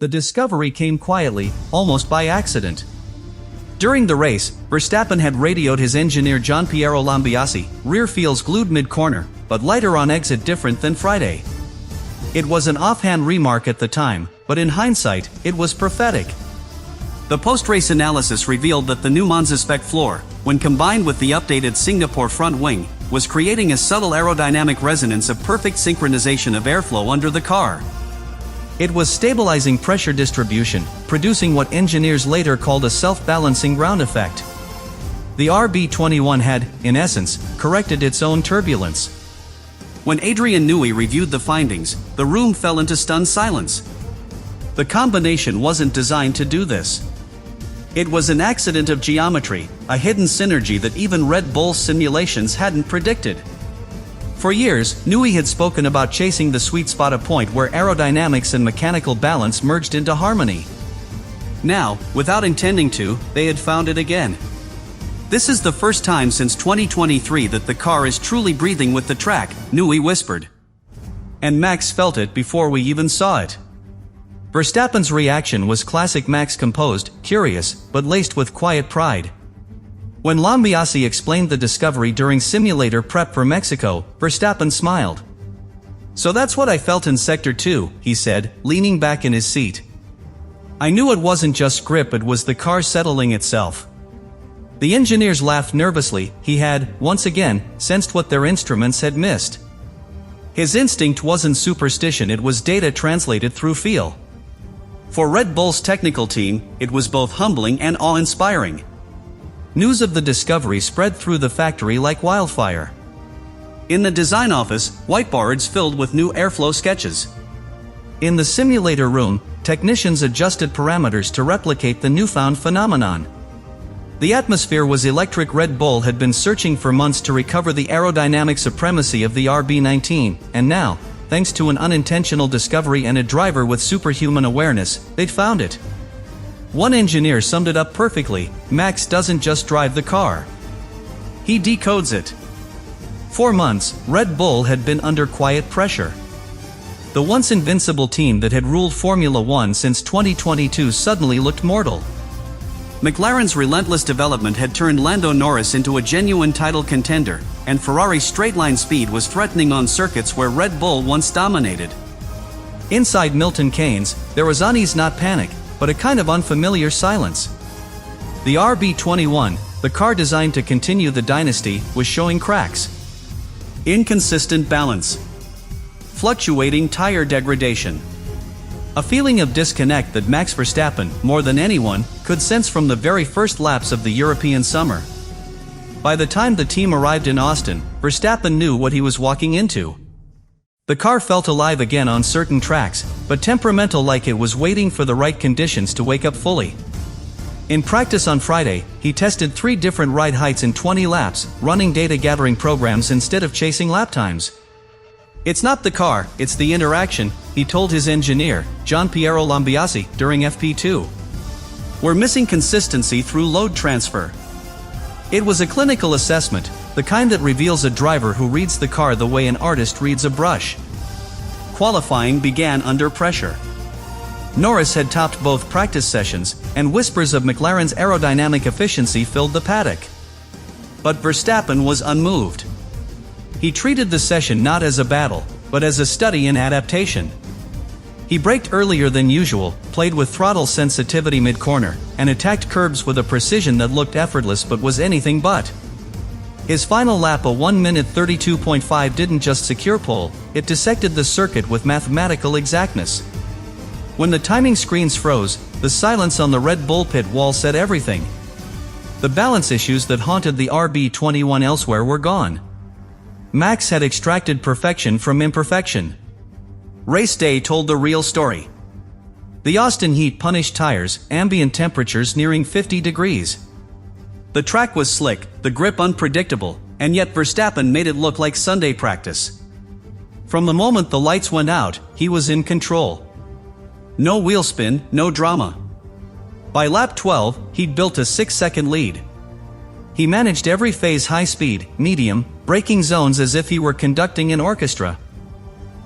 The discovery came quietly, almost by accident. During the race, Verstappen had radioed his engineer Gianpiero Lambiase, rear wheels glued mid-corner, but lighter on exit different than Friday. It was an offhand remark at the time, but in hindsight, it was prophetic. The post-race analysis revealed that the new Monza spec floor, when combined with the updated Singapore front wing, was creating a subtle aerodynamic resonance of perfect synchronization of airflow under the car. It was stabilizing pressure distribution, producing what engineers later called a self-balancing ground effect. The RB21 had, in essence, corrected its own turbulence. When Adrian Newey reviewed the findings, the room fell into stunned silence. The combination wasn't designed to do this. It was an accident of geometry, a hidden synergy that even Red Bull's simulations hadn't predicted. For years, Newey had spoken about chasing the sweet spot, a point where aerodynamics and mechanical balance merged into harmony. Now, without intending to, they had found it again. This is the first time since 2023 that the car is truly breathing with the track, Newey whispered. And Max felt it before we even saw it. Verstappen's reaction was classic Max, composed, curious, but laced with quiet pride. When Lambiase explained the discovery during simulator prep for Mexico, Verstappen smiled. "So that's what I felt in Sector 2, he said, leaning back in his seat. "I knew it wasn't just grip, it was the car settling itself." The engineers laughed nervously. He had, once again, sensed what their instruments had missed. His instinct wasn't superstition, it was data translated through feel. For Red Bull's technical team, it was both humbling and awe-inspiring. News of the discovery spread through the factory like wildfire. In the design office, whiteboards filled with new airflow sketches. In the simulator room, technicians adjusted parameters to replicate the newfound phenomenon. The atmosphere was electric. Red Bull had been searching for months to recover the aerodynamic supremacy of the RB19, and now, thanks to an unintentional discovery and a driver with superhuman awareness, they'd found it. One engineer summed it up perfectly: Max doesn't just drive the car. He decodes it. For months, Red Bull had been under quiet pressure. The once invincible team that had ruled Formula One since 2022 suddenly looked mortal. McLaren's relentless development had turned Lando Norris into a genuine title contender, and Ferrari's straight-line speed was threatening on circuits where Red Bull once dominated. Inside Milton Keynes, there was unease, not panic, but a kind of unfamiliar silence. The RB21, the car designed to continue the dynasty, was showing cracks. Inconsistent balance. Fluctuating tire degradation. A feeling of disconnect that Max Verstappen, more than anyone, could sense from the very first laps of the European summer. By the time the team arrived in Austin, Verstappen knew what he was walking into. The car felt alive again on certain tracks, but temperamental, like it was waiting for the right conditions to wake up fully. In practice on Friday, he tested 3 different ride heights in 20 laps, running data-gathering programs instead of chasing lap times. "It's not the car, it's the interaction," he told his engineer, Gianpiero Lambiase, during FP2. "We're missing consistency through load transfer." It was a clinical assessment, the kind that reveals a driver who reads the car the way an artist reads a brush. Qualifying began under pressure. Norris had topped both practice sessions, and whispers of McLaren's aerodynamic efficiency filled the paddock. But Verstappen was unmoved. He treated the session not as a battle, but as a study in adaptation. He braked earlier than usual, played with throttle sensitivity mid-corner, and attacked curbs with a precision that looked effortless but was anything but. His final lap, a 1 minute 32.5, didn't just secure pole, it dissected the circuit with mathematical exactness. When the timing screens froze, the silence on the Red Bull pit wall said everything. The balance issues that haunted the RB21 elsewhere were gone. Max had extracted perfection from imperfection. Race day told the real story. The Austin heat punished tires, ambient temperatures nearing 50 degrees. The track was slick, the grip unpredictable, and yet Verstappen made it look like Sunday practice. From the moment the lights went out, he was in control. No wheel spin, no drama. By lap 12, he'd built a 6-second lead. He managed every phase: high speed, medium, braking zones, as if he were conducting an orchestra.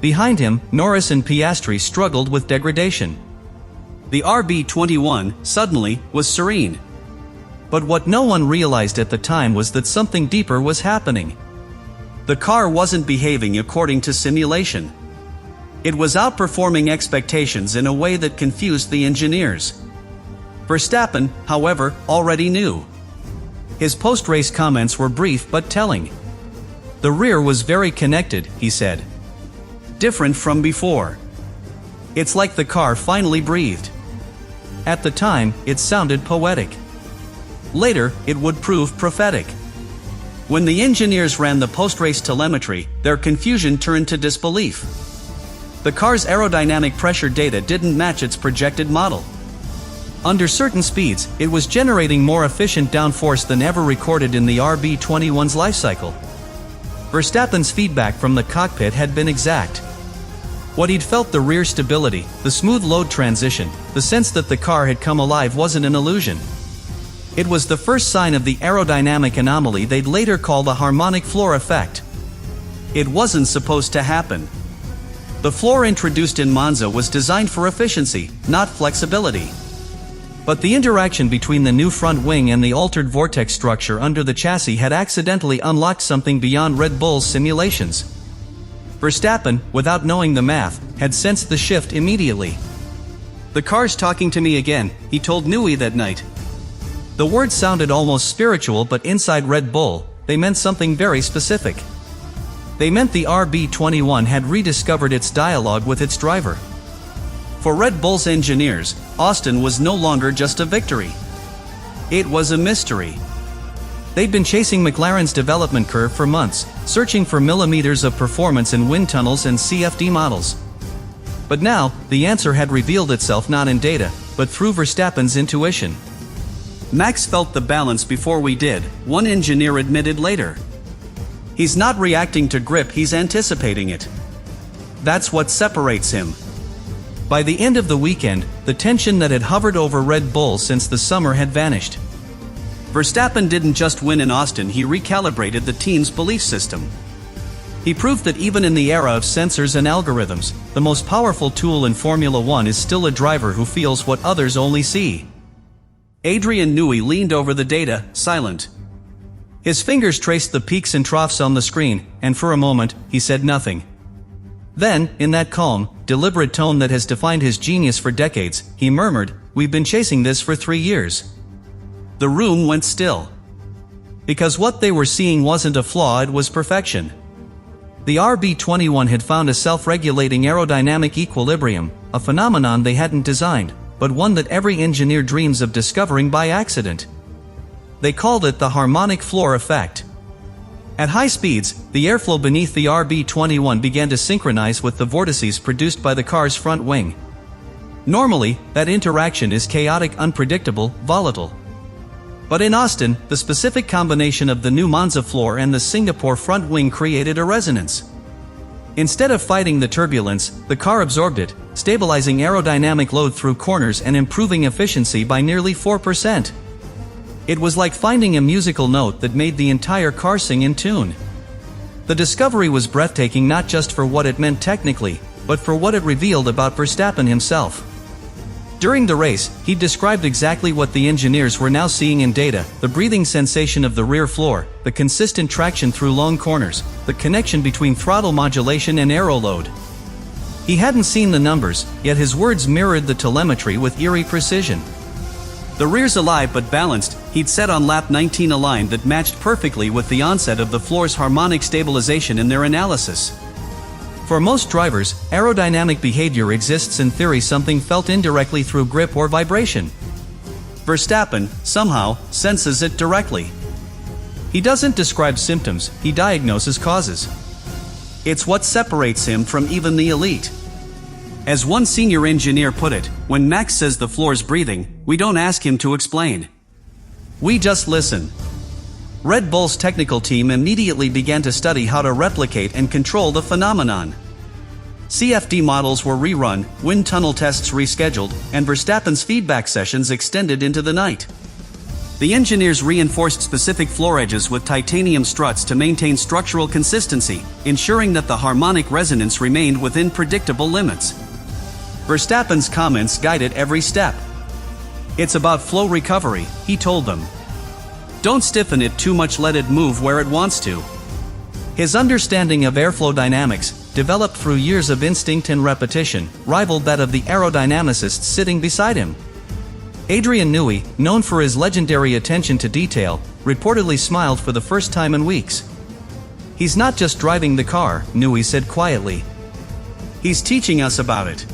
Behind him, Norris and Piastri struggled with degradation. The RB21, suddenly, was serene. But what no one realized at the time was that something deeper was happening. The car wasn't behaving according to simulation. It was outperforming expectations in a way that confused the engineers. Verstappen, however, already knew. His post-race comments were brief but telling. "The rear was very connected," he said. "Different from before. It's like the car finally breathed." At the time, it sounded poetic. Later, it would prove prophetic. When the engineers ran the post-race telemetry, their confusion turned to disbelief. The car's aerodynamic pressure data didn't match its projected model. Under certain speeds, it was generating more efficient downforce than ever recorded in the RB21's lifecycle. Verstappen's feedback from the cockpit had been exact. What he'd felt, the rear stability, the smooth load transition, the sense that the car had come alive, wasn't an illusion. It was the first sign of the aerodynamic anomaly they'd later call the harmonic floor effect. It wasn't supposed to happen. The floor introduced in Monza was designed for efficiency, not flexibility. But the interaction between the new front wing and the altered vortex structure under the chassis had accidentally unlocked something beyond Red Bull's simulations. Verstappen, without knowing the math, had sensed the shift immediately. "The car's talking to me again," he told Newey that night. The words sounded almost spiritual, but inside Red Bull, they meant something very specific. They meant the RB21 had rediscovered its dialogue with its driver. For Red Bull's engineers, Austin was no longer just a victory. It was a mystery. They'd been chasing McLaren's development curve for months, searching for millimeters of performance in wind tunnels and CFD models. But now, the answer had revealed itself not in data, but through Verstappen's intuition. "Max felt the balance before we did," one engineer admitted later. "He's not reacting to grip, he's anticipating it. That's what separates him." By the end of the weekend, the tension that had hovered over Red Bull since the summer had vanished. Verstappen didn't just win in Austin, he recalibrated the team's belief system. He proved that even in the era of sensors and algorithms, the most powerful tool in Formula One is still a driver who feels what others only see. Adrian Newey leaned over the data, silent. His fingers traced the peaks and troughs on the screen, and for a moment, he said nothing. Then, in that calm, deliberate tone that has defined his genius for decades, he murmured, "We've been chasing this for 3 years." The room went still. Because what they were seeing wasn't a flaw, it was perfection. The RB21 had found a self-regulating aerodynamic equilibrium, a phenomenon they hadn't designed, but one that every engineer dreams of discovering by accident. They called it the harmonic floor effect. At high speeds, the airflow beneath the RB21 began to synchronize with the vortices produced by the car's front wing. Normally, that interaction is chaotic, unpredictable, volatile. But in Austin, the specific combination of the new Monza floor and the Singapore front wing created a resonance. Instead of fighting the turbulence, the car absorbed it, stabilizing aerodynamic load through corners and improving efficiency by nearly 4%. It was like finding a musical note that made the entire car sing in tune. The discovery was breathtaking, not just for what it meant technically, but for what it revealed about Verstappen himself. During the race, he described exactly what the engineers were now seeing in data: the breathing sensation of the rear floor, the consistent traction through long corners, the connection between throttle modulation and aero load. He hadn't seen the numbers, yet his words mirrored the telemetry with eerie precision. The rear's alive but balanced, he'd said on lap 19, a line that matched perfectly with the onset of the floor's harmonic stabilization in their analysis. For most drivers, aerodynamic behavior exists in theory, something felt indirectly through grip or vibration. Verstappen, somehow, senses it directly. He doesn't describe symptoms, he diagnoses causes. It's what separates him from even the elite. As one senior engineer put it, when Max says the floor's breathing, we don't ask him to explain. We just listen. Red Bull's technical team immediately began to study how to replicate and control the phenomenon. CFD models were rerun, wind tunnel tests rescheduled, and Verstappen's feedback sessions extended into the night. The engineers reinforced specific floor edges with titanium struts to maintain structural consistency, ensuring that the harmonic resonance remained within predictable limits. Verstappen's comments guided every step. "It's about flow recovery," he told them. "Don't stiffen it too much, let it move where it wants to." His understanding of airflow dynamics, developed through years of instinct and repetition, rivaled that of the aerodynamicists sitting beside him. Adrian Newey, known for his legendary attention to detail, reportedly smiled for the first time in weeks. "He's not just driving the car," Newey said quietly. "He's teaching us about it."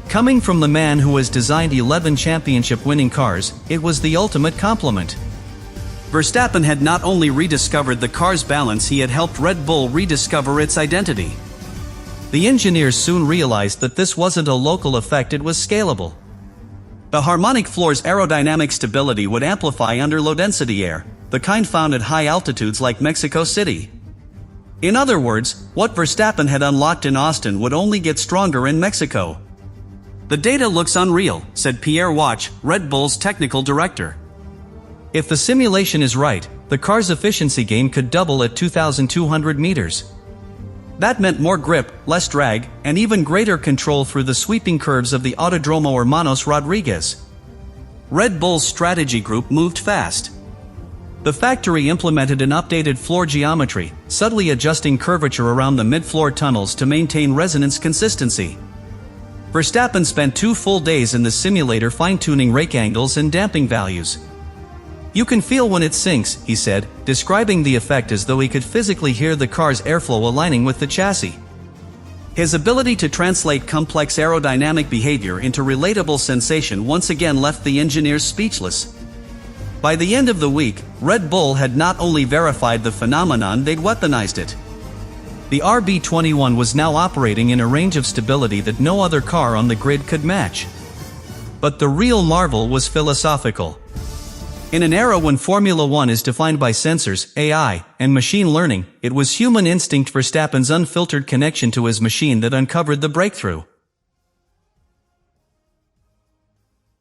Coming from the man who has designed 11 championship-winning cars, it was the ultimate compliment. Verstappen had not only rediscovered the car's balance, he had helped Red Bull rediscover its identity. The engineers soon realized that this wasn't a local effect, it was scalable. The harmonic floor's aerodynamic stability would amplify under low-density air, the kind found at high altitudes like Mexico City. In other words, what Verstappen had unlocked in Austin would only get stronger in Mexico. "The data looks unreal," said Pierre Wach, Red Bull's technical director. "If the simulation is right, the car's efficiency gain could double at 2,200 meters. That meant more grip, less drag, and even greater control through the sweeping curves of the Autódromo Hermanos Rodríguez." Red Bull's strategy group moved fast. The factory implemented an updated floor geometry, subtly adjusting curvature around the mid-floor tunnels to maintain resonance consistency. Verstappen spent 2 full days in the simulator fine-tuning rake angles and damping values. "You can feel when it sinks," he said, describing the effect as though he could physically hear the car's airflow aligning with the chassis. His ability to translate complex aerodynamic behavior into relatable sensation once again left the engineers speechless. By the end of the week, Red Bull had not only verified the phenomenon, they'd weaponized it. The RB21 was now operating in a range of stability that no other car on the grid could match. But the real marvel was philosophical. In an era when Formula One is defined by sensors, AI, and machine learning, it was human instinct, Verstappen's unfiltered connection to his machine, that uncovered the breakthrough.